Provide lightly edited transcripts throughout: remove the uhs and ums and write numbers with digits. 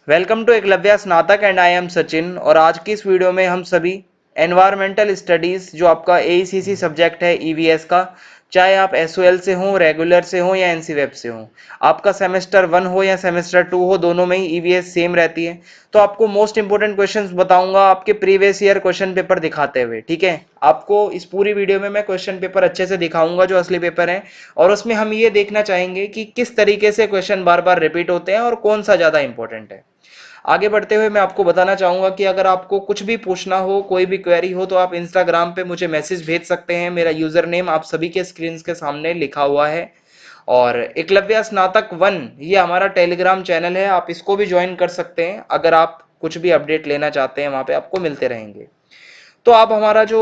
Welcome to Eklavya स्नातक and I am Sachin. और आज की इस वीडियो में हम सभी एनवायरमेंटल स्टडीज जो आपका एईसीसी सब्जेक्ट है ईवीएस का, चाहे आप एसओएल से हो, रेगुलर से हो या एनसीवेब से हो, आपका सेमेस्टर 1 हो या सेमेस्टर 2 हो, दोनों में ही ईवीएस सेम रहती है। तो आपको मोस्ट इंपोर्टेंट क्वेश्चंस बताऊंगा आपके प्रीवियस ईयर क्वेश्चन पेपर दिखाते हुए। ठीक है, आपको इस पूरी वीडियो में मैं क्वेश्चन पेपर अच्छे से दिखाऊंगा जो असली पेपर है, और उसमें हम ये देखना चाहेंगे कि किस तरीके से क्वेश्चन बार बार रिपीट होते हैं और कौन सा ज्यादा इंपॉर्टेंट है। आगे बढ़ते हुए मैं आपको बताना चाहूंगा कि अगर आपको कुछ भी पूछना हो, कोई भी क्वेरी हो, तो आप इंस्टाग्राम पे मुझे मैसेज भेज सकते हैं। मेरा यूजर नेम आप सभी के स्क्रीन के सामने लिखा हुआ है। और एकलव्य स्नातक 1 ये हमारा टेलीग्राम चैनल है, आप इसको भी ज्वाइन कर सकते हैं। अगर आप कुछ भी अपडेट लेना चाहते हैं वहां पे आपको मिलते रहेंगे। तो अब हमारा जो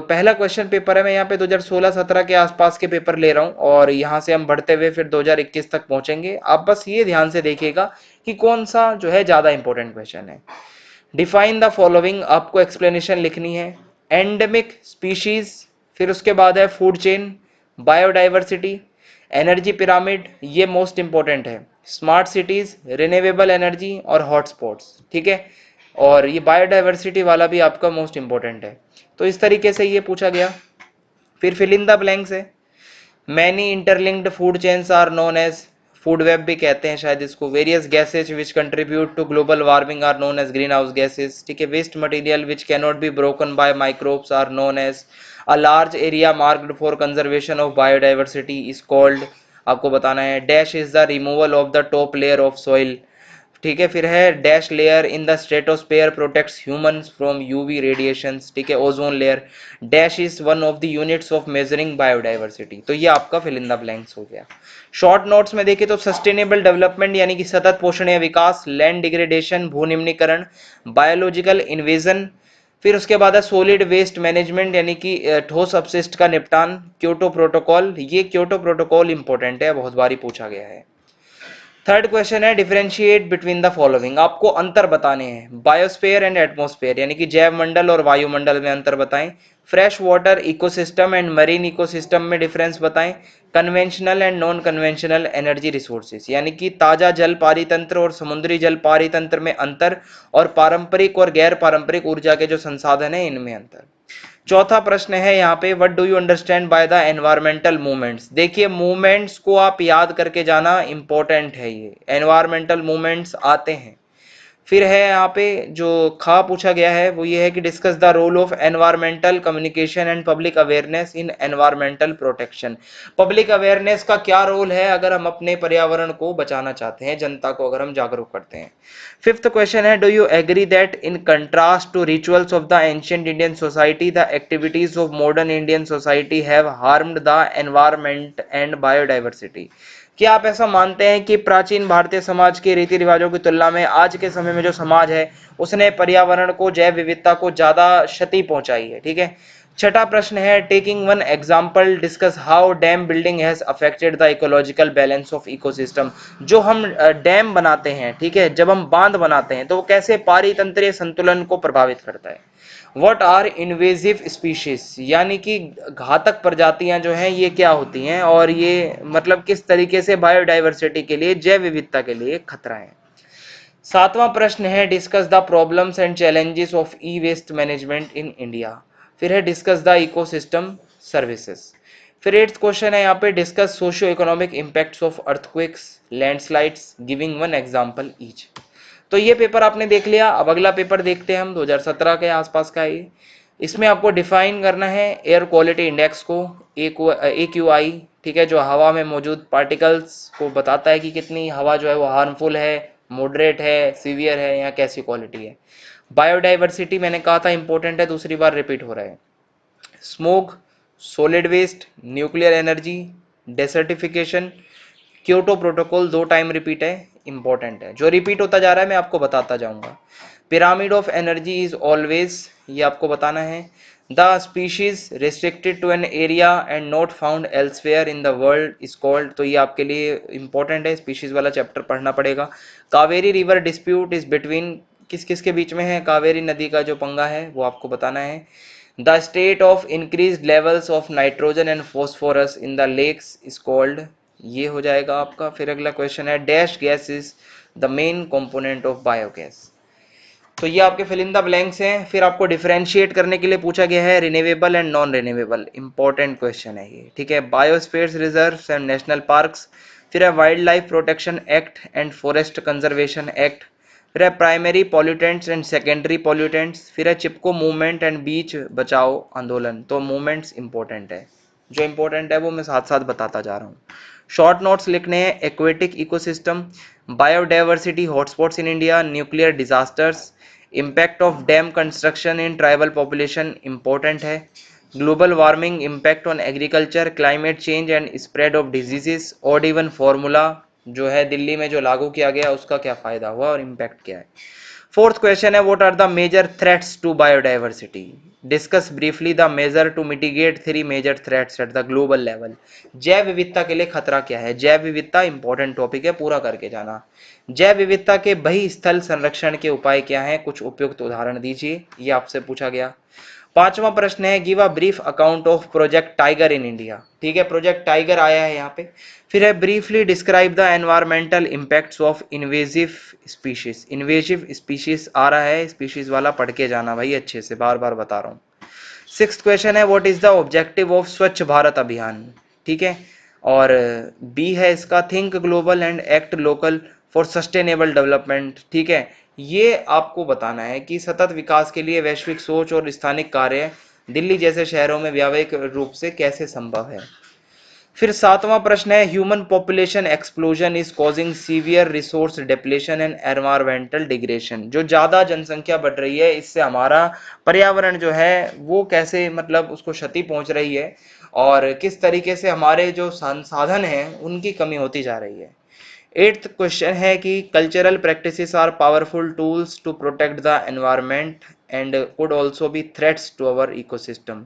पहला क्वेश्चन पेपर है, मैं यहाँ पे 2016-17 के आसपास के पेपर ले रहा हूँ और यहाँ से हम बढ़ते हुए फिर 2021 तक पहुंचेंगे। आप बस ये ध्यान से देखिएगा कि कौन सा जो है ज्यादा इंपॉर्टेंट क्वेश्चन है। डिफाइन द फॉलोइंग, आपको एक्सप्लेनेशन लिखनी है। एंडेमिक स्पीशीज, फिर उसके बाद है food chain, biodiversity, energy pyramid, ये मोस्ट इंपॉर्टेंट है, स्मार्ट सिटीज, रिन्यूएबल एनर्जी और हॉटस्पॉट्स। ठीक है, और ये बायोडाइवर्सिटी वाला भी आपका मोस्ट इंपॉर्टेंट है। तो इस तरीके से ये पूछा गया। फिर फिल इन द ब्लैंक्स है। Many interlinked food chains are known as, food web भी कहते हैं शायद इसको। Various gases which contribute to global warming are known as green house gases. ठीक है, waste material which cannot be broken by microbes are known as, a large area marked for conservation of biodiversity is called, आपको बताना है dash is the removal of the top layer of soil. ठीक है, फिर है dash layer in the stratosphere protects humans from UV radiations. ठीक है, ozone layer. Dash is one of the units of measuring biodiversity. तो ये आपका fill in the blanks हो गया। शॉर्ट नोट्स में देखें तो सस्टेनेबल डेवलपमेंट यानी कि सतत पोषणीय विकास, लैंड डिग्रेडेशन भूनिम्नीकरण, बायोलॉजिकल इन्वेजन, फिर उसके बाद है सॉलिड वेस्ट मैनेजमेंट यानी कि ठोस अपशिष्ट का निपटान, क्योटो प्रोटोकॉल। ये क्योटो प्रोटोकॉल इंपॉर्टेंट है, बहुत बारी पूछा गया है। थर्ड क्वेश्चन है डिफरेंशिएट बिटवीन द फॉलोइंग, आपको अंतर बताने हैं। बायोस्फीयर एंड एटमॉस्फेयर यानी कि जैव मंडल और वायुमंडल में अंतर बताएं। Fresh water ecosystem and marine ecosystem में डिफरेंस बताएं। Conventional and non conventional energy resources यानी कि ताजा जल पारितंत्र और समुद्री जल पारितंत्र में अंतर, और पारंपरिक और गैर पारंपरिक ऊर्जा के जो संसाधन है इनमें अंतर। चौथा प्रश्न है यहाँ पे, what do you understand by the environmental movements. देखिए, मूवमेंट्स को आप याद करके जाना इंपॉर्टेंट है, ये एनवायरमेंटल मूवमेंट्स आते हैं। फिर है यहाँ पे जो खा पूछा गया है वो ये है कि discuss the role of environmental communication and public awareness in environmental protection. Public awareness का क्या रोल है अगर हम अपने पर्यावरण को बचाना चाहते हैं, जनता को अगर हम जागरूक करते हैं। फिफ्थ क्वेश्चन है, do you agree that in contrast to rituals of the ancient Indian society the activities of modern Indian society have harmed the environment and biodiversity. क्या आप ऐसा मानते हैं कि प्राचीन भारतीय समाज के रीति रिवाजों की तुलना में आज के समय में जो समाज है उसने पर्यावरण को, जैव विविधता को ज्यादा क्षति पहुंचाई है? ठीक है। छठा प्रश्न है, taking one example discuss how dam building has affected the ecological balance of ecosystem. जो हम डैम बनाते हैं, ठीक है, जब हम बांध बनाते हैं तो वो कैसे पारितंत्रीय संतुलन को प्रभावित करता है। व्हाट आर इन्वेजिव स्पीशीज यानी कि घातक प्रजातियां जो हैं ये क्या होती हैं, और ये मतलब किस तरीके से बायोडाइवर्सिटी के लिए, जैव विविधता के लिए खतरा है। सातवां प्रश्न है, discuss the problems and challenges of e waste management in India. फिर है डिस्कस द इकोसिस्टम सर्विसेज। फिर एट्थ क्वेश्चन है यहाँ पे, discuss socio economic impacts of earthquakes, landslides, giving one example each. तो ये पेपर आपने देख लिया। अब अगला पेपर देखते हैं हम, 2017 के आसपास का ये। इसमें आपको डिफाइन करना है एयर क्वालिटी इंडेक्स को, AQI। ठीक है, जो हवा में मौजूद पार्टिकल्स को बताता है कि कितनी हवा जो है वो हार्मफुल है, मॉडरेट है, सीवियर है या कैसी क्वालिटी है। बायोडाइवर्सिटी मैंने कहा था इंपॉर्टेंट है, दूसरी बार रिपीट हो रहा है। Smoke, solid waste, nuclear energy, desertification, Kyoto protocol, 2 time repeat है, इंपॉर्टेंट है। जो रिपीट होता जा रहा है मैं आपको बताता जाऊंगा। Pyramid of energy is always, ये आपको बताना है। The species restricted to an area and not found elsewhere in the world is called, तो ये आपके लिए इंपॉर्टेंट है, स्पीशीज वाला चैप्टर पढ़ना पड़ेगा। Kaveri river dispute is between, किस किस के बीच में है, कावेरी नदी का जो पंगा है वो आपको बताना है। The state of increased levels of nitrogen and phosphorus in the lakes is called, ये हो जाएगा आपका। फिर अगला क्वेश्चन है, dash gases the main component of biogas. तो ये आपके फिल इन द ब्लैंक्स हैं। फिर आपको डिफरेंशिएट करने के लिए पूछा गया है renewable and non renewable, important question है ये, ठीक है। बायोस्फीयर्स रिजर्व्स एंड नेशनल पार्क्स, फिर है wild life protection act and forest conservation act, फिर है primary pollutants and secondary pollutants, फिर है चिपको मूवमेंट एंड बीच बचाओ आंदोलन। तो मूवमेंट्स इंपॉर्टेंट है, जो इंपॉर्टेंट है वो मैं साथ साथ बताता जा रहा हूँ। शॉर्ट नोट्स लिखने हैं, aquatic ecosystem, biodiversity hotspots in India, nuclear disasters, impact of dam construction in tribal population important है, global warming impact on agriculture, climate change and spread of diseases, odd even formula जो है दिल्ली में जो लागू किया गया उसका क्या फायदा हुआ और इम्पैक्ट क्या है। फोर्थ क्वेश्चन है what are the major threats to biodiversity, discuss briefly the major to mitigate three major threats at the global level. जैव विविधता के लिए खतरा क्या है, जैव विविधता इंपॉर्टेंट टॉपिक है, पूरा करके जाना। जैव विविधता के बही स्थल संरक्षण के उपाय क्या हैं, कुछ उपयुक्त उदाहरण दीजिए, ये आपसे पूछा गया। पांचवा प्रश्न है give a brief account of project tiger in India, ठीक है, प्रोजेक्ट टाइगर आया है यहाँ पे। फिर है briefly describe the environmental impacts of invasive species, invasive species आ रहा है, स्पीशीज वाला पढ़ के जाना भाई अच्छे से, बार बार बता रहा हूँ। सिक्स्थ क्वेश्चन है what is the objective of स्वच्छ भारत अभियान, ठीक है। और बी है इसका think global and act local for sustainable development, ठीक है। ये आपको बताना है कि सतत विकास के लिए वैश्विक सोच और स्थानिक कार्य दिल्ली जैसे शहरों में व्यावहारिक रूप से कैसे संभव है। फिर सातवां प्रश्न है human population explosion is causing severe resource depletion and environmental degradation, जो ज्यादा जनसंख्या बढ़ रही है इससे हमारा पर्यावरण जो है वो कैसे मतलब उसको क्षति पहुंच रही है और किस तरीके से हमारे जो संसाधन हैं उनकी कमी होती जा रही है। एट्थ क्वेश्चन है कि cultural practices are powerful tools to protect the environment and could also be threats to our ecosystem.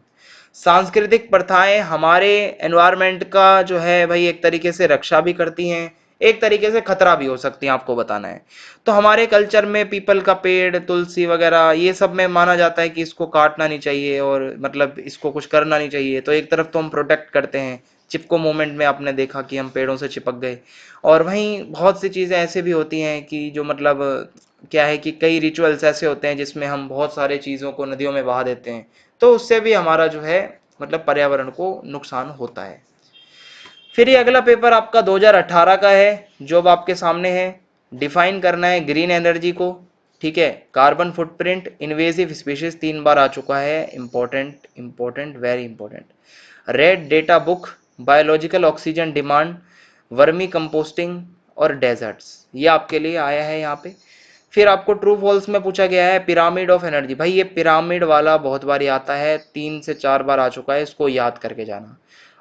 सांस्कृतिक प्रथाएं हमारे एनवायरमेंट का जो है भाई एक तरीके से रक्षा भी करती हैं, एक तरीके से खतरा भी हो सकती है, आपको बताना है। तो हमारे कल्चर में पीपल का पेड़, तुलसी वगैरह ये सब में माना जाता है कि इसको काटना नहीं चाहिए और मतलब इसको कुछ करना नहीं चाहिए, तो एक तरफ तो हम प्रोटेक्ट करते हैं। चिपको मूवमेंट में आपने देखा कि हम पेड़ों से चिपक गए, और वहीं बहुत सी चीज़ें ऐसे भी होती हैं कि जो मतलब क्या है कि कई रिचुअल्स ऐसे होते हैं जिसमें हम बहुत सारे चीज़ों को नदियों में बहा देते हैं, तो उससे भी हमारा जो है मतलब पर्यावरण को नुकसान होता है। फिर ये अगला पेपर आपका 2018 का है जो अब आपके सामने है। डिफाइन करना है ग्रीन एनर्जी को, ठीक है। कार्बन फुटप्रिंट, इन्वेजिव स्पीशीज 3 बार आ चुका है, important important very important. Red data book, biological oxygen demand, vermi composting और डेजर्ट्स, ये आपके लिए आया है यहाँ पे। फिर आपको ट्रू फॉल्स में पूछा गया है पिरामिड ऑफ एनर्जी, भाई ये पिरामिड वाला बहुत बार आता है, 3 से 4 बार आ चुका है, इसको याद करके जाना।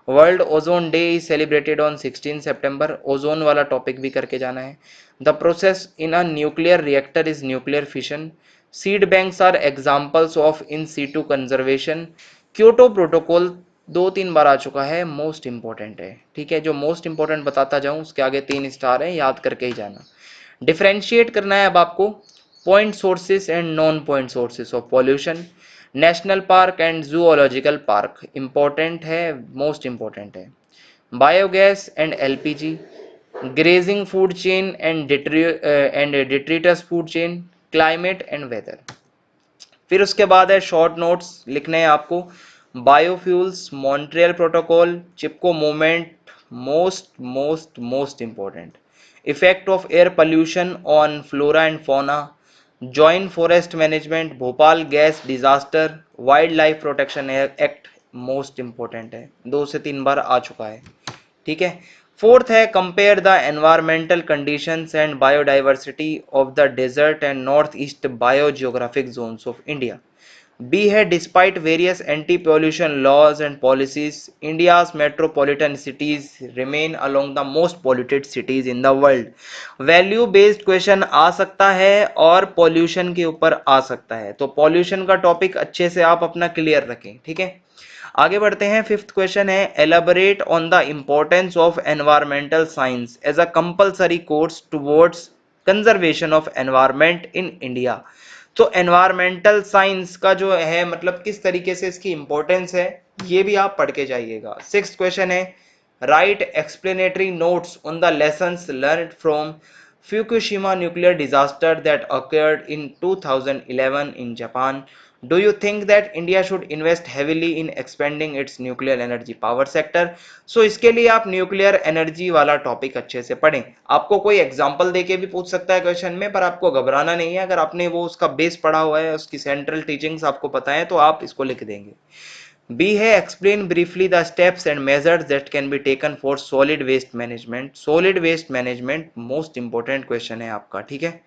World ozone day is celebrated on 16 September, ozone वाला टॉपिक भी करके जाना है। The process in a nuclear reactor is nuclear fission, seed banks are examples of in situ conservation, Kyoto protocol 2-3 बार आ चुका है, मोस्ट इंपॉर्टेंट है, ठीक है। जो मोस्ट इंपॉर्टेंट बताता जाऊं उसके आगे 3 स्टार है, याद करके ही जाना। डिफरेंशिएट करना है अब आपको point sources and non point sources of pollution, national park and zoological park important है, मोस्ट इंपॉर्टेंट है। Biogas and LPG, grazing food chain and detritus food chain, climate and weather. फिर उसके बाद है शॉर्ट नोट्स लिखने हैं आपको, biofuels, Montreal protocol, Chipko movement, most most most important, effect of air pollution on flora and fauna, joint forest management, Bhopal gas disaster, wildlife protection act, most important है, 2 से 3 बार आ चुका है, ठीक है। फोर्थ है compare the environmental conditions and biodiversity of the desert and north east biogeographic zones of India. B है despite various anti pollution laws and policies, India's metropolitan cities remain along the most polluted cities in the world. Value based question आ सकता है और pollution के ऊपर आ सकता है, तो पॉल्यूशन का टॉपिक अच्छे से आप अपना क्लियर रखें, ठीक है। आगे बढ़ते हैं, फिफ्थ क्वेश्चन है elaborate on the importance of environmental science as a compulsory course towards conservation of environment in India. तो एनवायरमेंटल साइंस का जो है मतलब किस तरीके से इसकी इंपॉर्टेंस है ये भी आप पढ़ के जाइएगा। सिक्स्थ क्वेश्चन है right explanatory notes on the lessons learned from Fukushima nuclear disaster that occurred in 2011 in Japan. Do you think that India should invest heavily in expanding its nuclear energy power sector? So इसके लिए आप nuclear energy वाला topic अच्छे से पढ़ें। आपको कोई example देके भी पूछ सकता है क्वेश्चन में, पर आपको घबराना नहीं है। अगर आपने वो उसका बेस पढ़ा हुआ है, उसकी सेंट्रल टीचिंग्स आपको पता है, तो आप इसको लिख देंगे। बी है explain briefly the steps and measures that can be taken for solid waste management. Solid waste management most important question है आपका, ठीक है।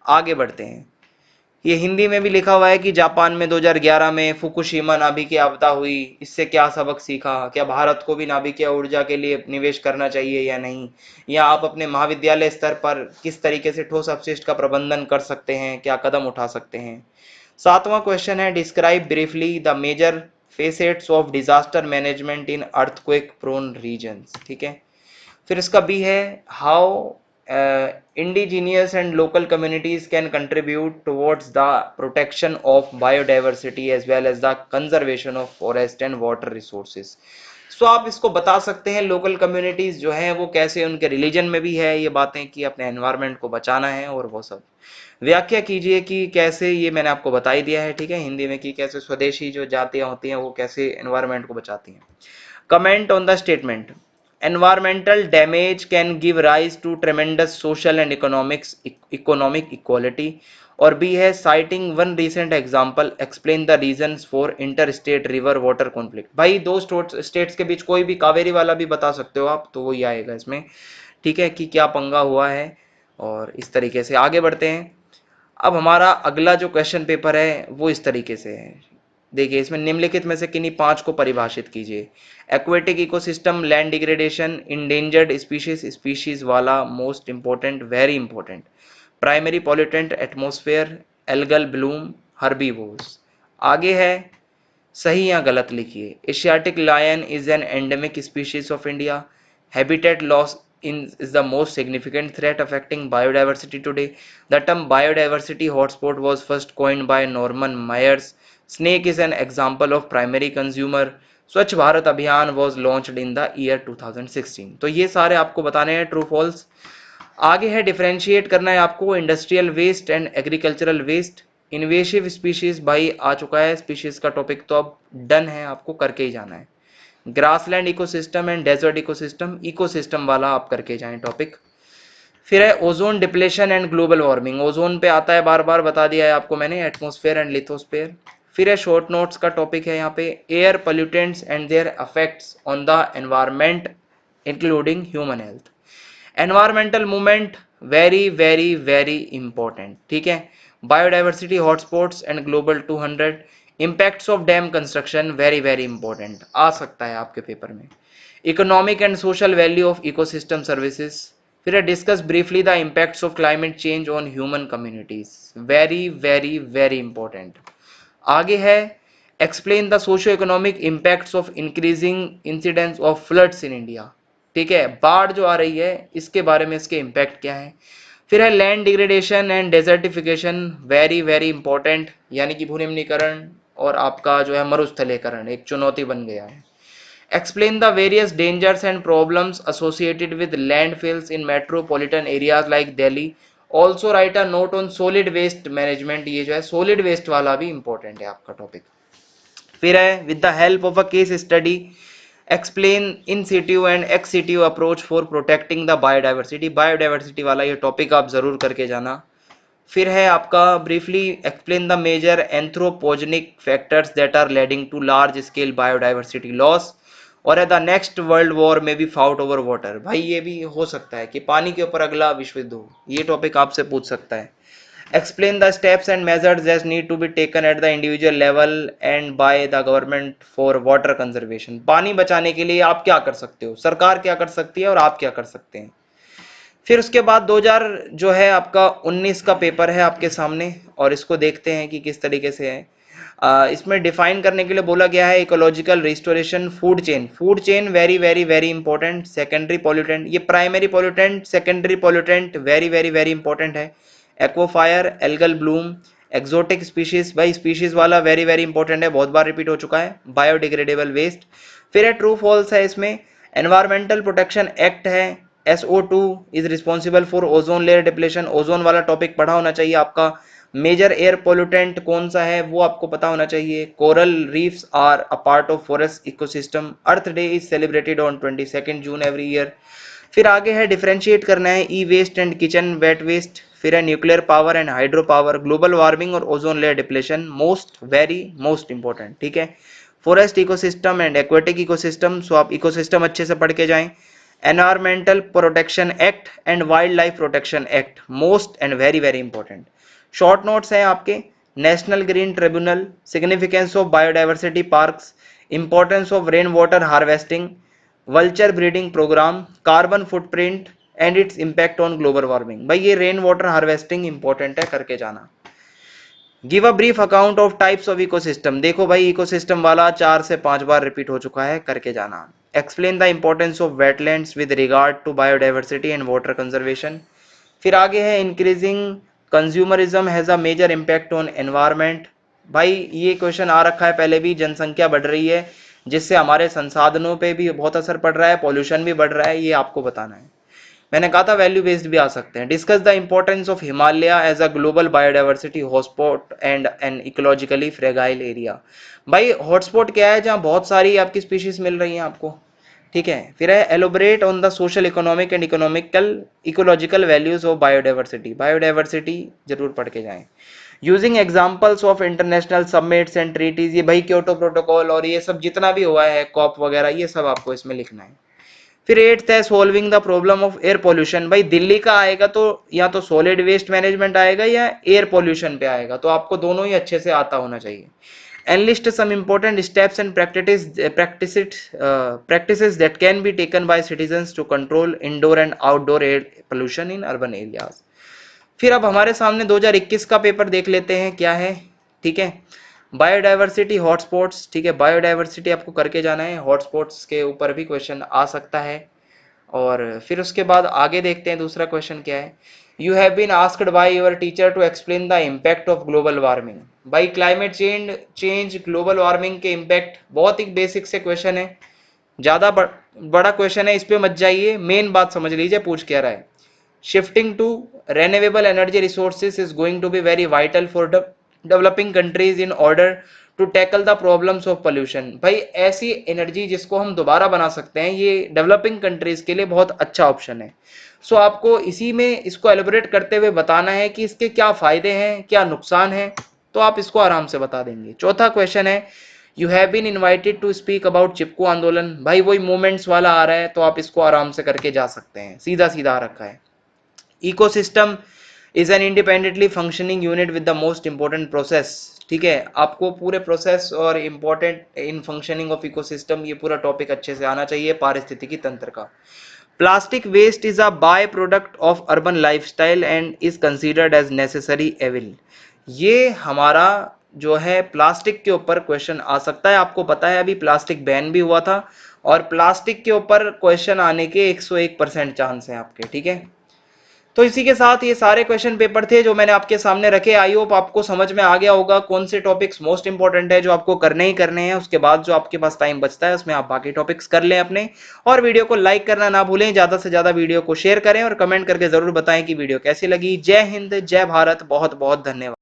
आगे बढ़ते हैं। ये हिंदी में भी लिखा हुआ है कि जापान में 2011 में फुकुशिमा नाभिकीय आपदा हुई, इससे क्या सबक सीखा, क्या भारत को भी नाभिकीय ऊर्जा के लिए निवेश करना चाहिए या नहीं, या आप अपने महाविद्यालय स्तर पर किस तरीके से ठोस अपशिष्ट का प्रबंधन कर सकते हैं, क्या कदम उठा सकते हैं। सातवां क्वेश्चन है describe briefly the major facets of disaster management in earthquake prone regions, ठीक है। फिर इसका बी है how indigenous and local communities can contribute towards the protection of biodiversity as well as the conservation of forest and water resources. सो आप इसको बता सकते हैं लोकल कम्युनिटीज जो हैं वो कैसे, उनके रिलीजन में भी है ये बातें कि अपने एनवायरनमेंट को बचाना है, और वो सब व्याख्या कीजिए कि कैसे, ये मैंने आपको बता ही दिया है, ठीक है, हिंदी में, कि कैसे स्वदेशी जो जातियां होती हैं वो कैसे एनवायरनमेंट को बचाती हैं। Comment on the statement. Environmental damage can give rise to tremendous social and economic equality. और बी है citing one recent example explain the reasons for interstate river water conflict। भाई दो स्टेट्स के बीच कोई भी, कावेरी वाला भी बता सकते हो आप, तो वही आएगा इसमें, ठीक है, कि क्या पंगा हुआ है। और इस तरीके से आगे बढ़ते हैं। अब हमारा अगला जो क्वेश्चन पेपर है वो इस तरीके से है। देखिए इसमें निम्नलिखित में से किन्हीं 5 को परिभाषित कीजिए। Aquatic ecosystem, land degradation, endangered species, species वाला most important, very important, primary pollutant atmosphere, algal bloom, herbivores. आगे है, सही या गलत लिखिए। Asiatic lion is an endemic species of India. Habitat loss is the most significant threat affecting biodiversity today. The term biodiversity hotspot was first coined by Norman Myers. Snake is an example of primary consumer. स्वच्छ भारत अभियान was launched in the year 2016. तो ये सारे आपको बताने हैं true false. आगे है डिफरेंशिएट करना है आपको industrial waste and agricultural waste. Invasive species भाई आ चुका है, स्पीशीज का टॉपिक तो अब डन है, आपको करके ही जाना है। Grassland ecosystem and desert ecosystem, ecosystem वाला आप करके जाएं टॉपिक। फिर है ozone depletion and global warming, ozone पे आता है, बार बार बता दिया है आपको मैंने, एटमॉस्फेयर एंड लिथोस्फेयर। फिर है शॉर्ट नोट्स का टॉपिक है यहाँ पे, air pollutants and their effects on the environment including human health. Environmental movement very very very important, ठीक है। Biodiversity hotspots and global 200, impacts of dam construction very very important, आ सकता है आपके पेपर में। Economic and social value of ecosystem services. फिर discuss briefly the impacts of climate change on human communities, very very very important. आगे है explain the socio economic impacts of increasing incidence of floods in India, ठीक है, बाढ़ जो आ रही है इसके बारे में, इसके इम्पैक्ट क्या है। फिर है land degradation and desertification, very very important, यानी कि भूनिम्नीकरण और आपका जो है मरुस्थलीकरण एक चुनौती बन गया है। Explain the various dangers and problems associated with landfills in metropolitan areas like Delhi. Also write a note on solid waste management, ये जो है सॉलिड वेस्ट वाला भी इंपॉर्टेंट है आपका टॉपिक। फिर है with the help of a case study explain in situ and ex situ approach for protecting the biodiversity, biodiversity वाला ये टॉपिक आप जरूर करके जाना। फिर है आपका briefly explain the major anthropogenic factors that are leading to large scale biodiversity loss, और द नेक्स्ट वर्ल्ड वॉर में भी फाउट ओवर वाटर, भाई ये भी हो सकता है कि पानी के ऊपर अगला विश्व युद्ध हो, ये टॉपिक आपसे पूछ सकता है। Explain the steps and measures that need to be taken at the individual level and by the government for water conservation, पानी बचाने के लिए आप क्या कर सकते हो, सरकार क्या कर सकती है और आप क्या कर सकते हैं। फिर उसके बाद 2000 जो है आपका 19 का पेपर है आपके सामने, और इसको देखते हैं कि किस तरीके से है। इसमें डिफाइन करने के लिए बोला गया है ecological restoration, food chain, food chain very very very important, secondary pollutant, ये primary pollutant secondary pollutant very very very important है। Aquifer, algal bloom, exotic species, भाई स्पीशीज वाला वेरी वेरी इंपॉर्टेंट है, बहुत बार रिपीट हो चुका है। Biodegradable waste. फिर है ट्रू फॉल्स है इसमें, एनवायरमेंटल प्रोटेक्शन एक्ट है, SO2 is responsible for ozone layer depletion, ozone वाला टॉपिक पढ़ा होना चाहिए आपका। मेजर एयर पोल्यूटेंट कौन सा है वो आपको पता होना चाहिए। Coral reefs are a part of forest ecosystem, earth day is celebrated on 22 June every year. फिर आगे है डिफरेंशिएट करना है e waste and kitchen wet waste, फिर है nuclear power and hydro power, global warming और ozone layer depletion, most very most important, ठीक है। Forest ecosystem and aquatic ecosystem, so आप इकोसिस्टम अच्छे से पढ़ के जाएं। Environmental protection act and wild life protection act, most and very very important. Short notes हैं आपके, national green tribunal, significance of biodiversity parks, importance of rain water harvesting, vulture breeding programme, carbon footprint and its impact on global warming. भाई ये rain water harvesting important है, करके जाना। Give a brief account of types of ecosystem, देखो भाई ecosystem वाला 4 से 5 बार repeat हो चुका है, करके जाना। Explain the importance of wetlands with regard to biodiversity and water conservation. फिर आगे है increasing consumerism has a major impact on environment. भाई ये क्वेश्चन आ रखा है पहले भी, जनसंख्या बढ़ रही है जिससे हमारे संसाधनों पे भी बहुत असर पड़ रहा है, पॉल्यूशन भी बढ़ रहा है, ये आपको बताना है। मैंने कहा था वैल्यू बेस्ड भी आ सकते हैं। Discuss the importance of Himalaya as a global biodiversity hotspot and an ecologically fragile area. भाई हॉटस्पॉट क्या है, जहाँ बहुत सारी आपकी स्पीशीज मिल रही हैं आपको, ठीक है। फिर है elaborate on the social economic and economical ecological values of biodiversity, biodiversity जरूर पढ़ के जाएं। Using examples of international summits and treaties, ये भाई क्योटो प्रोटोकॉल और ये सब जितना भी हुआ है कॉप वगैरह, ये सब आपको इसमें लिखना है। फिर एट्थ है solving the problem of air pollution. भाई दिल्ली का आएगा तो या तो सॉलिड वेस्ट मैनेजमेंट आएगा या एयर पोल्यूशन पे आएगा, तो आपको दोनों ही अच्छे से आता होना चाहिए। Enlist some important steps and practices that can be taken by citizens to control indoor and outdoor air pollution in urban areas। फिर अब हमारे सामने 2021 का पेपर देख लेते हैं क्या है, ठीक है। बायोडाइवर्सिटी हॉटस्पॉट्स, ठीक है, बायोडाइवर्सिटी आपको करके जाना है, हॉटस्पॉट्स के ऊपर भी क्वेश्चन आ सकता है। और फिर उसके बाद आगे देखते हैं दूसरा क्वेश्चन क्या है। You have been asked by your teacher to explain the impact of global warming. भाई क्लाइमेट चेंज ग्लोबल वार्मिंग के इम्पैक्ट, बहुत ही बेसिक से क्वेश्चन है, ज्यादा बड़ा क्वेश्चन है, इस पे मत जाइए, मेन बात समझ लीजिए पूछ क्या रहा है। Shifting to renewable energy resources is going to be very vital for developing countries in order to tackle the problems of pollution। भाई ऐसी एनर्जी जिसको हम दोबारा बना सकते हैं, ये डेवलपिंग कंट्रीज के लिए बहुत अच्छा ऑप्शन है। सो आपको इसी में इसको एलिब्रेट करते हुए बताना है कि इसके क्या फायदे हैं, क्या नुकसान है, तो आप इसको आराम से बता देंगे। चौथा क्वेश्चन है you have been invited to speak about Chipko आंदोलन। भाई वही मूवमेंट्स वाला आ रहा है, तो आप इसको आराम से करके जा सकते हैं, सीधा सीधा आ रखा है। Ecosystem is an independently functioning unit with the most important process, ठीक है। आपको पूरे प्रोसेस और important in functioning of ecosystem, ये पूरा टॉपिक अच्छे से आना चाहिए पारिस्थितिकी तंत्र का। Plastic waste is a by product of urban lifestyle and is considered as necessary evil. ये हमारा जो है प्लास्टिक के ऊपर क्वेश्चन आ सकता है। आपको पता है अभी प्लास्टिक बैन भी हुआ था, और प्लास्टिक के ऊपर क्वेश्चन आने के 101% चांस है आपके, ठीक है। तो इसी के साथ ये सारे क्वेश्चन पेपर थे जो मैंने आपके सामने रखे। आई होप आपको समझ में आ गया होगा कौन से टॉपिक्स मोस्ट इंपॉर्टेंट है जो आपको करने ही करने हैं। उसके बाद जो आपके पास टाइम बचता है उसमें आप बाकी टॉपिक्स कर लें अपने। और वीडियो को लाइक करना ना भूलें, ज्यादा से ज्यादा वीडियो को शेयर करें और कमेंट करके जरूर बताएं कि वीडियो कैसी लगी। जय हिंद, जय भारत, बहुत बहुत धन्यवाद।